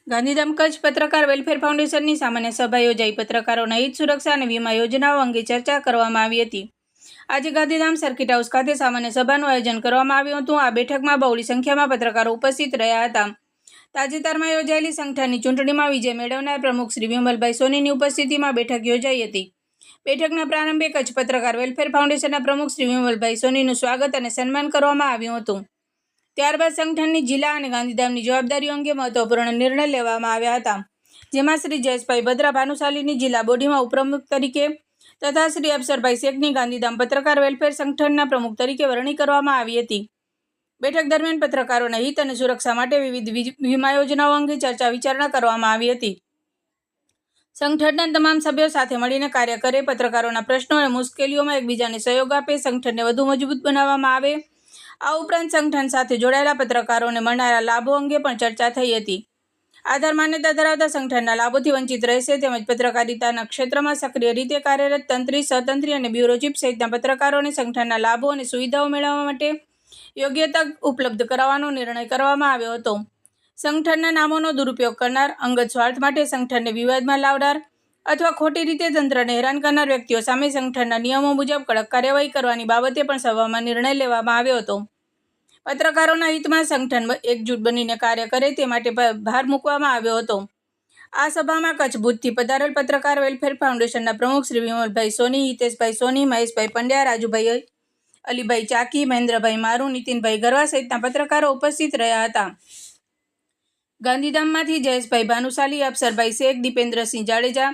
ગાંધીધામ કચ્છ પત્રકાર વેલફેર ફાઉન્ડેશનની સામાન્ય સભા યોજાઈ. પત્રકારોના હિત સુરક્ષા અને વીમા યોજનાઓ અંગે ચર્ચા કરવામાં આવી હતી. આજે ગાંધીધામ સર્કિટ હાઉસ ખાતે સામાન્ય સભાનું આયોજન કરવામાં આવ્યું હતું. આ બેઠકમાં બહોળી સંખ્યામાં પત્રકારો ઉપસ્થિત રહ્યા હતા. તાજેતરમાં યોજાયેલી સંગઠનની ચૂંટણીમાં વિજય મેળવનાર પ્રમુખ શ્રી વિમલભાઈ સોનીની ઉપસ્થિતિમાં બેઠક યોજાઈ હતી. બેઠકના પ્રારંભે કચ્છ પત્રકાર વેલફેર ફાઉન્ડેશનના પ્રમુખ શ્રી વિમલભાઈ સોનીનું સ્વાગત અને સન્માન કરવામાં આવ્યું હતું. ત્યારબાદ સંગઠનની જિલ્લા અને ગાંધીધામની જવાબદારીઓ અંગે મહત્વપૂર્ણ નિર્ણય લેવામાં આવ્યા હતા, જેમાં શ્રી જયેશભાઈ ભદ્રા ભાનુશાલીની જિલ્લા બોડીમાં ઉપપ્રમુખ તરીકે તથા શ્રી અફસરભાઈ શેખની ગાંધીધામ પત્રકાર વેલફેર સંગઠનના પ્રમુખ તરીકે વરણી કરવામાં આવી હતી. બેઠક દરમિયાન પત્રકારોના હિત અને સુરક્ષા માટે વિવિધ વીમા યોજનાઓ અંગે ચર્ચા વિચારણા કરવામાં આવી હતી. સંગઠનના તમામ સભ્યો સાથે મળીને કાર્ય કરે, પત્રકારોના પ્રશ્નો અને મુશ્કેલીઓમાં એકબીજાને સહયોગ આપે, સંગઠનને વધુ મજબૂત બનાવવામાં આવે. આ ઉપરાંત સંગઠન સાથે જોડાયેલા પત્રકારોને મળનારા લાભો અંગે પણ ચર્ચા થઈ હતી. આધાર માન્યતા ધરાવતા સંગઠનના લાભોથી વંચિત રહેશે તેમજ પત્રકારિતાના ક્ષેત્રમાં સક્રિય રીતે કાર્યરત તંત્રી, સહતંત્રી અને બ્યુરો ચીફ સહિતના પત્રકારોને સંગઠનના લાભો અને સુવિધાઓ મેળવવા માટે યોગ્ય તક ઉપલબ્ધ કરાવવાનો નિર્ણય કરવામાં આવ્યો હતો. સંગઠનના નામોનો દુરુપયોગ કરનાર, અંગત સ્વાર્થ માટે સંગઠનને વિવાદમાં લાવનાર અથવા ખોટી રીતે તંત્રને હેરાન કરનાર વ્યક્તિઓ સામે સંગઠનના નિયમો મુજબ કડક કાર્યવાહી કરવાની બાબતે પણ સભામાં નિર્ણય લેવામાં આવ્યો હતો. પત્રકારોના હિતમાં સંગઠન એકજૂટ બનીને કાર્ય કરે તે માટે ભાર મૂકવામાં આવ્યો હતો. આ સભામાં કચ્છ ભુજથી પધારેલ પત્રકાર વેલફેર ફાઉન્ડેશનના પ્રમુખ શ્રી વિમલભાઈ સોની, હિતેશભાઈ સોની, મહેશભાઈ પંડ્યા, રાજુભાઈ અલીભાઈ ચાકી, મહેન્દ્રભાઈ મારુ, નીતિનભાઈ ગરવા સહિતના પત્રકારો ઉપસ્થિત રહ્યા હતા. ગાંધીધામમાંથી જયેશભાઈ ભાનુશાલી, અફસરભાઈ શેખ, દીપેન્દ્રસિંહ જાડેજા,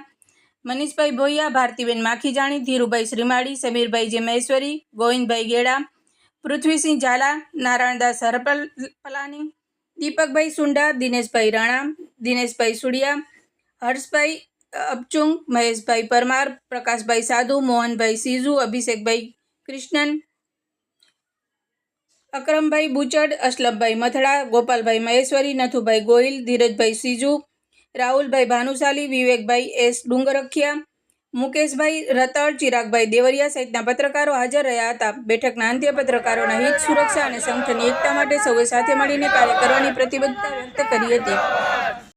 મનીષભાઈ ભોઈયા, ભારતીબેન માખીજાણી, ધીરુભાઈ શ્રીમાળી, સમીરભાઈ જે મહેશ્વરી, ગોવિંદભાઈ ગેડા, પૃથ્વીસિંહ ઝાલા, નારાયણદાસ હરપલાની, દીપકભાઈ સુંડા, દિનેશભાઈ રાણા, દિનેશભાઈ સુડિયા, હર્ષભાઈ અબચુંગ, મહેશભાઈ પરમાર, પ્રકાશભાઈ સાધુ, મોહનભાઈ સીઝુ, અભિષેકભાઈ કૃષ્ણન, અકરમભાઈ બુચડ, અસલમભાઈ મથડા, ગોપાલભાઈ મહેશ્વરી, નથુભાઈ ગોહિલ, ધીરજભાઈ સીઝુ, રાહુલભાઈ ભાનુશાલી, વિવેકભાઈ એસ ડુંગરખિયા, મુકેશભાઈ રતળ, ચિરાગભાઈ દેવરિયા સહિતના પત્રકારો હાજર રહ્યા હતા. બેઠકના અંતે પત્રકારોના હિત, સુરક્ષા અને સંગઠનની એકતા માટે સૌએ સાથે મળીને કાર્ય કરવાની પ્રતિબદ્ધતા વ્યક્ત કરી હતી.